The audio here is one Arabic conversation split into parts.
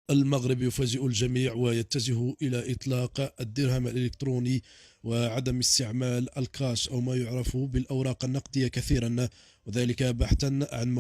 المغرب يفاجئ الجميع ويتجه إلى إطلاق الدرهم الإلكتروني وعدم استعمال الكاش أو ما يعرف بالأوراق النقدية كثيرا، وذلك بحثا عن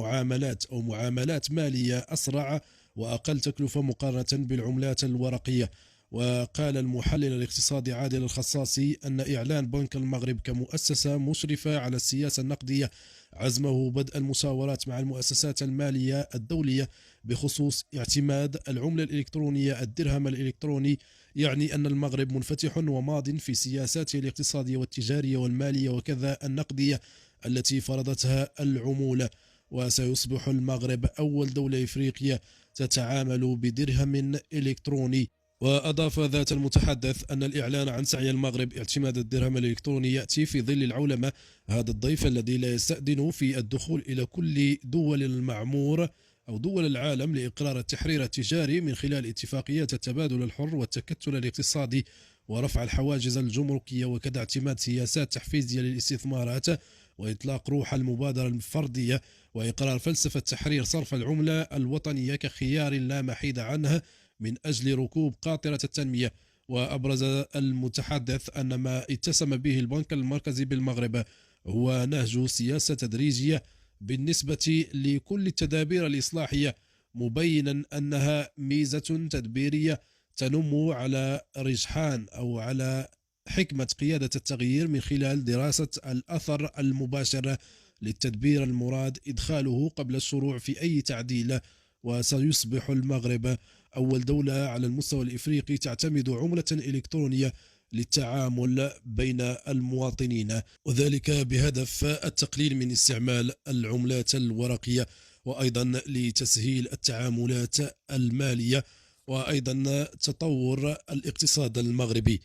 معاملات مالية أسرع وأقل تكلفة مقارنة بالعملات الورقية. وقال المحلل الاقتصادي عادل الخصاصي أن إعلان بنك المغرب كمؤسسة مشرفة على السياسة النقدية عزمه بدء المشاورات مع المؤسسات المالية الدولية بخصوص اعتماد العملة الإلكترونية الدرهم الإلكتروني، يعني أن المغرب منفتح وماض في سياساته الاقتصادية والتجارية والمالية وكذا النقدية التي فرضتها العمولة. وسيصبح المغرب أول دولة إفريقية تتعامل بدرهم إلكتروني. وأضاف ذات المتحدث أن الإعلان عن سعي المغرب اعتماد الدرهم الإلكتروني يأتي في ظل العولمة هذا الضيف الذي لا يستأذن في الدخول إلى كل دول المعمور أو دول العالم لإقرار التحرير التجاري من خلال اتفاقيات التبادل الحر والتكتل الاقتصادي ورفع الحواجز الجمركية، وكذا اعتماد سياسات تحفيزية للاستثمارات وإطلاق روح المبادرة الفردية وإقرار فلسفة تحرير صرف العملة الوطنية كخيار لا محيد عنه من أجل ركوب قاطرة التنمية. وأبرز المتحدث أن ما اتسم به البنك المركزي بالمغرب هو نهج سياسة تدريجية بالنسبة لكل التدابير الإصلاحية، مبينا أنها ميزة تدبيرية تنم على رجحان أو على حكمة قيادة التغيير من خلال دراسة الأثر المباشر للتدبير المراد إدخاله قبل الشروع في أي تعديل. وسيصبح المغرب أول دولة على المستوى الإفريقي تعتمد عملة إلكترونية للتعامل بين المواطنين، وذلك بهدف التقليل من استعمال العملات الورقية وأيضا لتسهيل التعاملات المالية وأيضا تطور الاقتصاد المغربي.